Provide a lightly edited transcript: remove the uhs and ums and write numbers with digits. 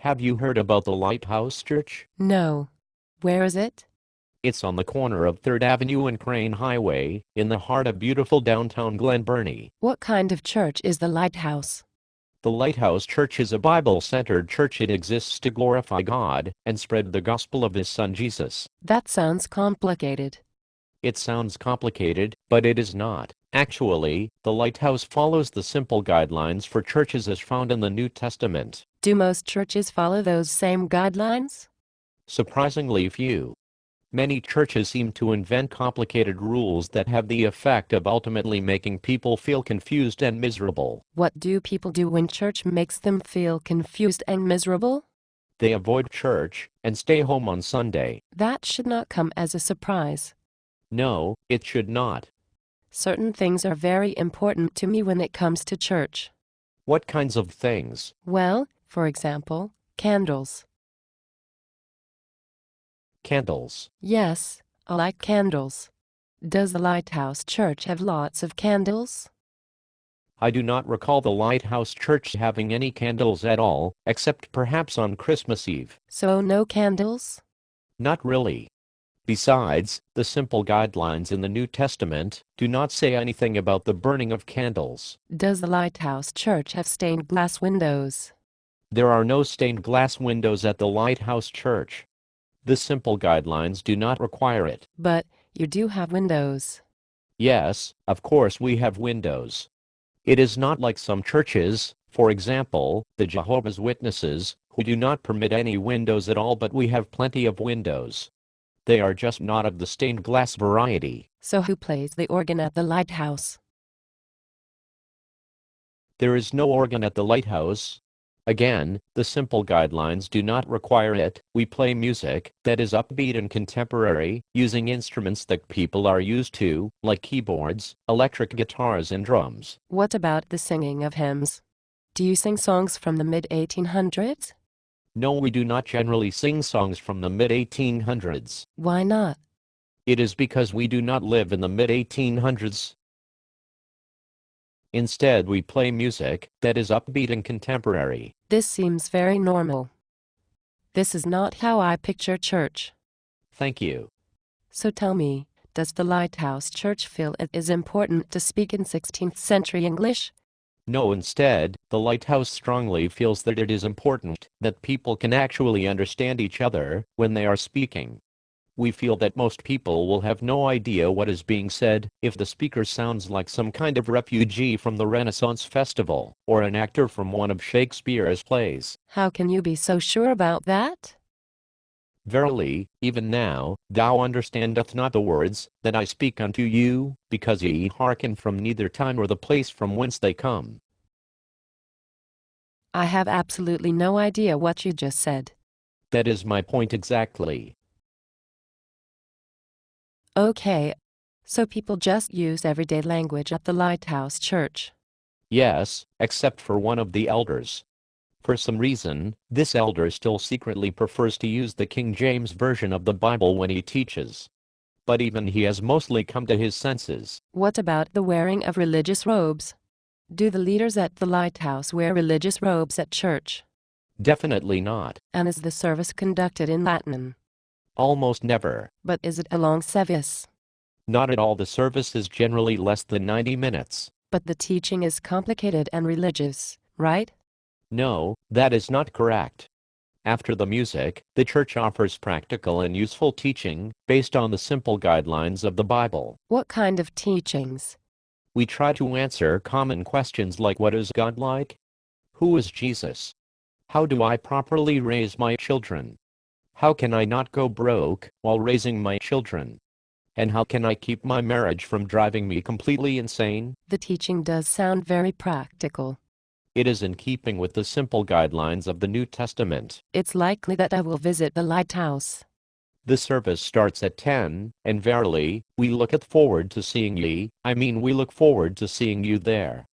Have you heard about the Lighthouse Church? No. Where is it? It's on the corner of 3rd Avenue and Crane Highway, in the heart of beautiful downtown Glen Burnie. What kind of church is the Lighthouse? The Lighthouse Church is a Bible-centered church. It exists to glorify God and spread the gospel of His Son Jesus. That sounds complicated. It sounds complicated, but it is not. Actually, the Lighthouse follows the simple guidelines for churches as found in the New Testament. Do most churches follow those same guidelines? Surprisingly few. Many churches seem to invent complicated rules that have the effect of ultimately making people feel confused and miserable. What do people do when church makes them feel confused and miserable? They avoid church and stay home on Sunday. That should not come as a surprise. No, it should not. Certain things are very important to me when it comes to church. What kinds of things? Well, for example, candles. Candles. Yes, I like candles. Does the Lighthouse Church have lots of candles? I do not recall the Lighthouse Church having any candles at all, except perhaps on Christmas Eve. So no candles? Not really. Besides, the simple guidelines in the New Testament do not say anything about the burning of candles. Does the Lighthouse Church have stained glass windows? There are no stained glass windows at the Lighthouse Church. The simple guidelines do not require it. But you do have windows. Yes, of course we have windows. It is not like some churches, for example, the Jehovah's Witnesses, who do not permit any windows at all, but we have plenty of windows. They are just not of the stained glass variety. So who plays the organ at the Lighthouse? There is no organ at the Lighthouse. Again, the simple guidelines do not require it. We play music that is upbeat and contemporary, using instruments that people are used to, like keyboards, electric guitars and drums. What about the singing of hymns? Do you sing songs from the mid-1800s? No, we do not generally sing songs from the mid-1800s. Why not? It is because we do not live in the mid-1800s. Instead, we play music that is upbeat and contemporary. This seems very normal. This is not how I picture church. Thank you. So tell me, does the Lighthouse Church feel it is important to speak in 16th century English? No, instead, the Lighthouse strongly feels that it is important that people can actually understand each other when they are speaking. We feel that most people will have no idea what is being said if the speaker sounds like some kind of refugee from the Renaissance Festival, or an actor from one of Shakespeare's plays. How can you be so sure about that? Verily, even now, thou understandest not the words that I speak unto you, because ye hearken from neither time nor the place from whence they come. I have absolutely no idea what you just said. That is my point exactly. Okay, so people just use everyday language at the Lighthouse Church. Yes, except for one of the elders. For some reason, this elder still secretly prefers to use the King James Version of the Bible when he teaches. But even he has mostly come to his senses. What about the wearing of religious robes? Do the leaders at the Lighthouse wear religious robes at church? Definitely not. And is the service conducted in Latin? Almost never. But is it a long service? Not at all. The service is generally less than 90 minutes. But the teaching is complicated and religious, right? No, that is not correct. After the music, the church offers practical and useful teaching based on the simple guidelines of the Bible. What kind of teachings? We try to answer common questions like, what is God like? Who is Jesus? How do I properly raise my children? How can I not go broke while raising my children? And how can I keep my marriage from driving me completely insane? The teaching does sound very practical. It is in keeping with the simple guidelines of the New Testament. It's likely that I will visit the Lighthouse. The service starts at 10, and verily, we look forward to seeing ye, we look forward to seeing you there.